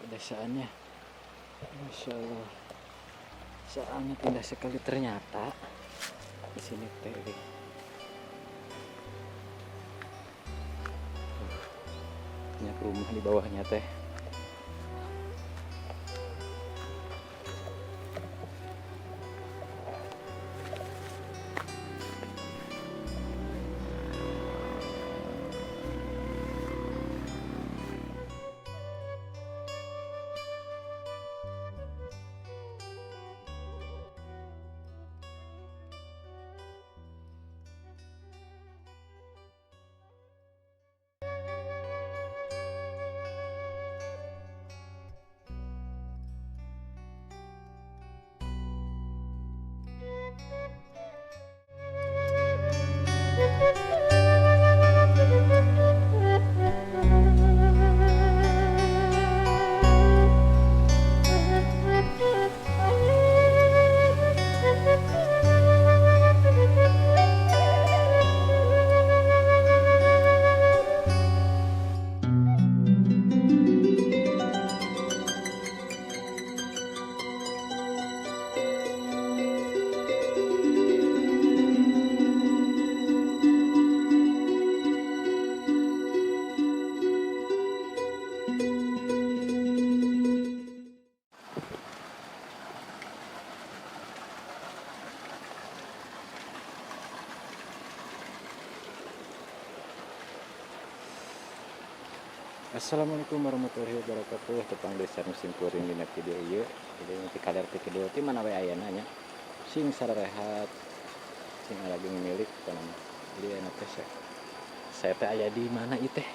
pedesaannya. Masya Allah, sangat indah sekali ternyata di sini teh. Banyak rumah di bawahnya teh. Assalamualaikum warahmatullahi wabarakatuh. Tepang desa musim kuring dina video ieu. Jadi nanti kaler ti kedua ti mana we ayeuna nya. Sing sarehat sing lagi milik kana. Jadi enak teh saya teh aya di mana ieu teh?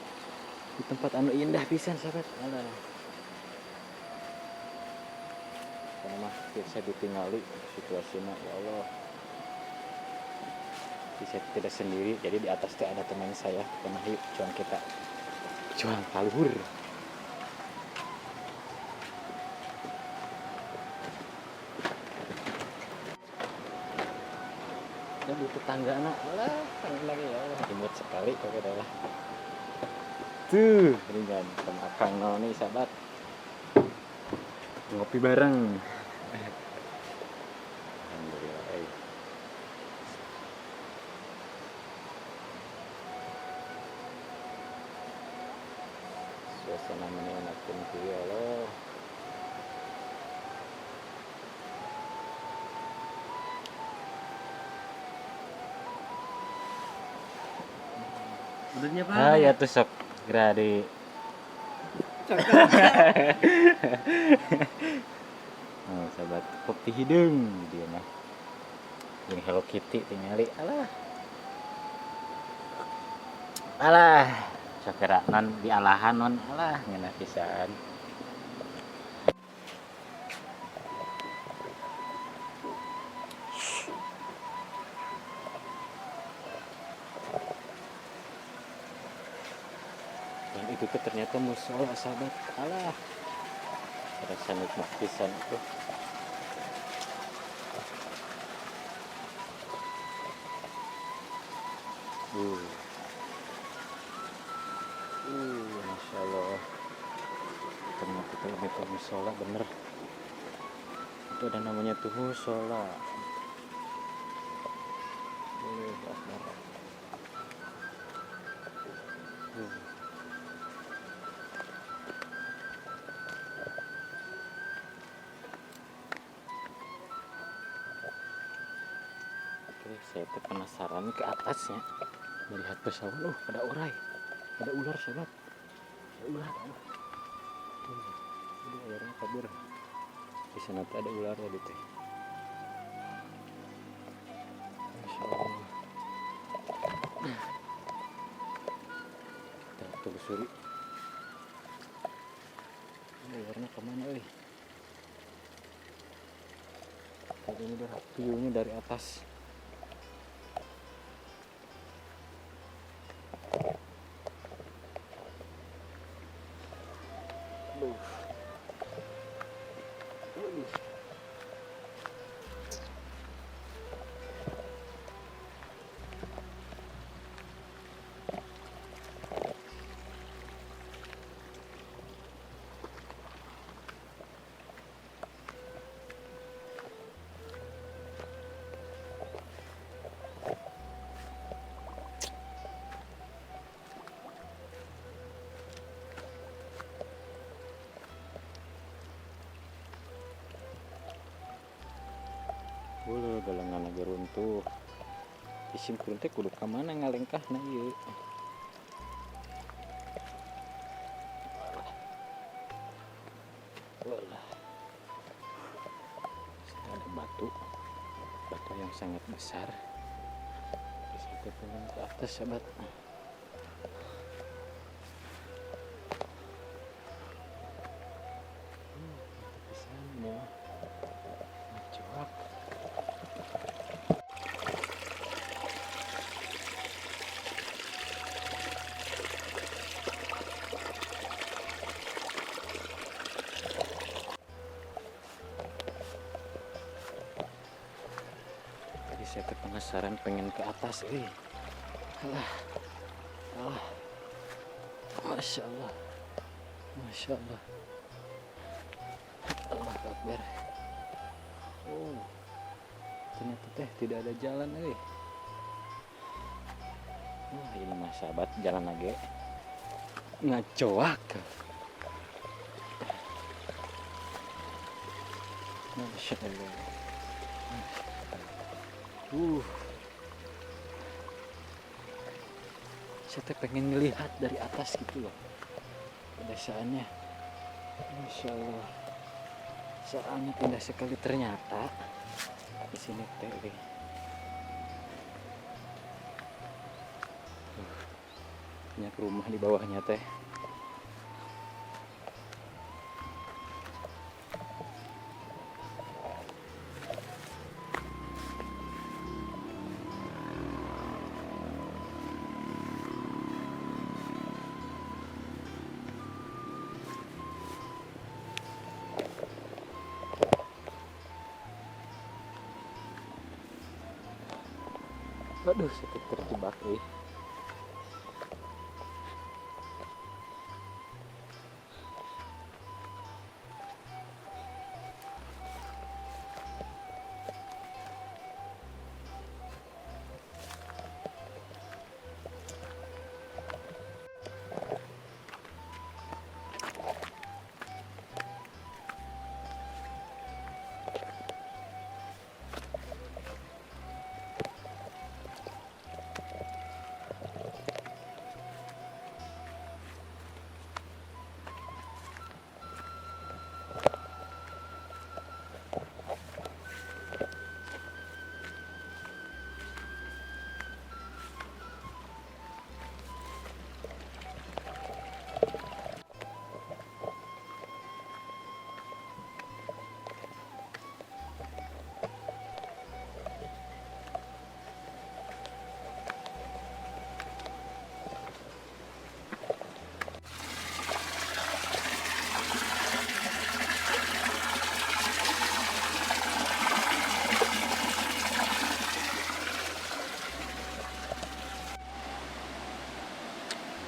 Di tempat anu indah pisan sahabat. Alah. Kana mah bisa ditingali situasina ya Allah. Bisa tidak sendiri. Jadi di atas teh ada teman saya. Kana yuk cuan kita jual kaluhur. Dan di tetangga anak lah lagi ya Allah, imut sekali kok adalah tuh ringan sama Kang Noni sahabat ngopi bareng. Alhamdulillah. Suasana menyenangkan ya Allah. Udahnya Pak. Ah ya tuh sok grade. Oh, sahabat kopi hidung dia mah. Yang Hello Kitty tingali alah. Alah. Sakira non di alahan non alah ngena pisan. Dan itu tuh ternyata musola sahabat. Alah. Rasa nikmat pisan itu. Masya Allah. Ternyata itu musola bener. Itu ada namanya tuh musola. Akbar. Oke, saya penasaran ke atasnya melihat pesawat. Ada urai, ada ular sobat, ada ular. Ini ularnya kabur. Di sana tuh ada ular tadi teh. Masya Allah. Kita telusuri. Ini ularnya kemana euy? Ini dari view-nya dari atas. tuh isim kurun teh kudu ka mana ngalengkahna ieu. Walah. Ada batu yang sangat besar. Terus kita turun ke atas sahabat. Pisannya mencuak. Saya penasaran pengen ke atas, alah, masya Allah, masya Allah, Allah Akbar. Oh, ternyata teh tidak ada jalan, Wah ini mah sahabat jalan lagi, ngacoak. Masya Allah. Saya pengen ngelihat dari atas gitu loh pedesaannya. Masya Allah, sangat indah sekali ternyata di sini teh. Banyak rumah di bawahnya teh. Aduh, sakit terjebak,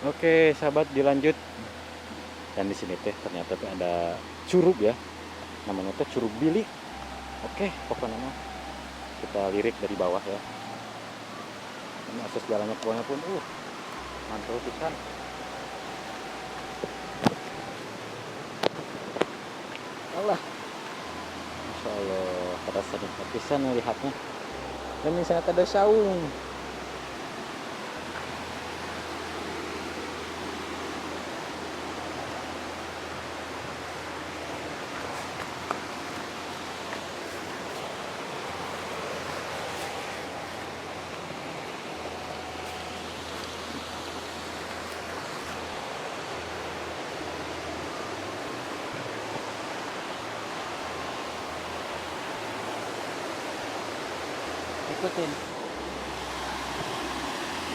Oke, sahabat, dilanjut. Dan di sini teh ternyata tuh ada curug ya. Namanya tuh Curug Bilik. Oke, pokoknya mah kita lirik dari bawah ya. Ini akses jalannya ke bawahnya pun mantul pisan. Allah. Masya Allah, pada sedih pisan melihatnya. Dan di sana ada saung. Ikutin.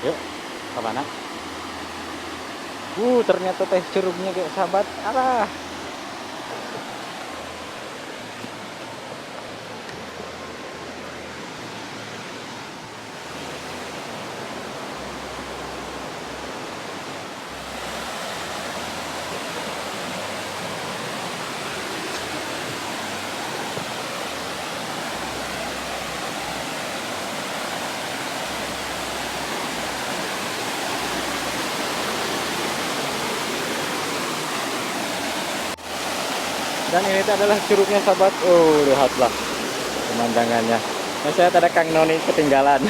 Yuk, ke mana? Ternyata teh curugnya kayak sahabat. Alah. Dan ini adalah curugnya sahabat. Lihatlah pemandangannya. Nah, saya ada Kang Noni ketinggalan.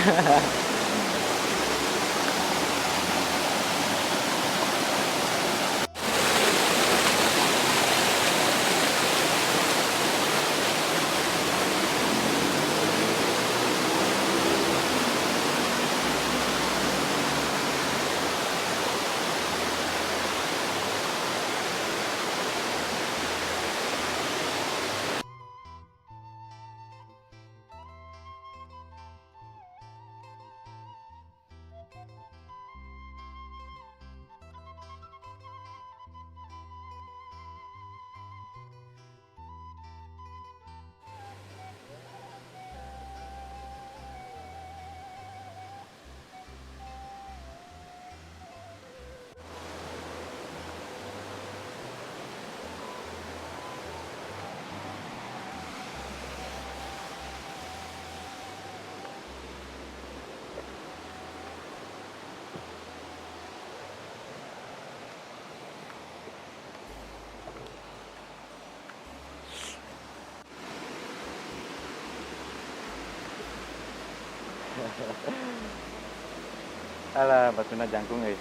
Alah, batuna jangkung euy.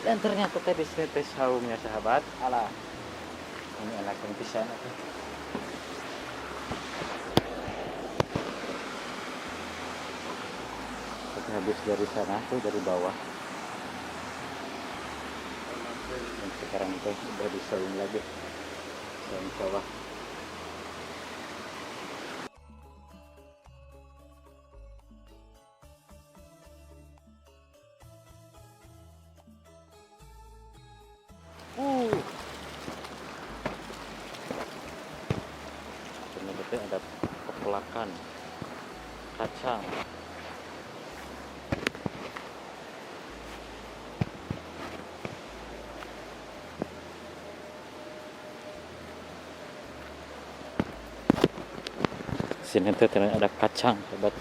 Dan ternyata teh di sini teh saungnya sahabat. Alah. Ini enak pisan atuh. Kita habis dari sana tuh dari bawah. Dan sekarang teh udah di saung lagi. Saung sawah. Ternyata ada kepelakan kacang. Sini tuh ternyata ada kacang, sobat.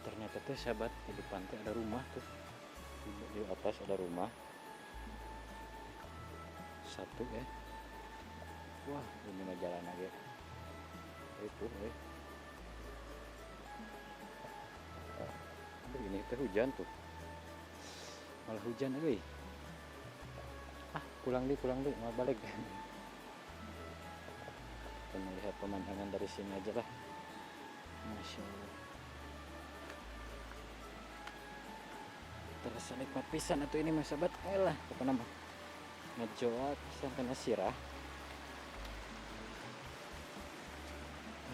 Ternyata tuh sahabat di depan tuh ada rumah tuh, di atas ada rumah satu ya. Wah, ini mah jalan aja itu ini tuh hujan tuh, malah hujan pulang deh mau balik. Kita melihat pemandangan dari sini aja lah. Masya Allah, terasa nikmat pisan atau ini mas sahabat. Ayolah apa nama ngejoat pisan kena sirah.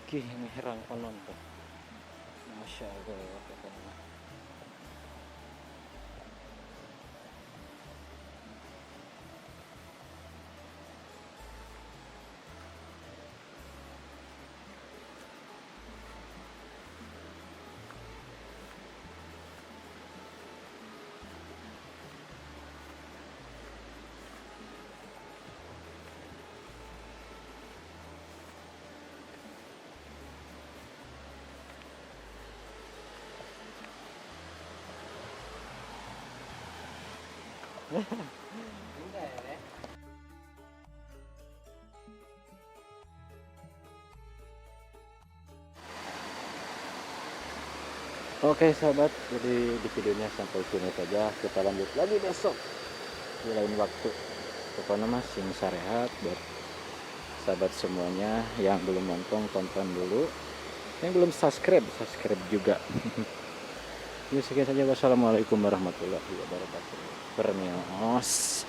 Oke, ini herang konon tuh. Masya Allah, pokoknya. Oke sahabat, jadi di videonya sampai sini saja. Kita lanjut lagi besok di lain waktu. Pokoknya mas sing sarehat buat sahabat semuanya. Yang belum nonton, tonton dulu. Yang belum subscribe, subscribe juga. Ya sekian saja. Wassalamualaikum warahmatullahi wabarakatuh. Permios.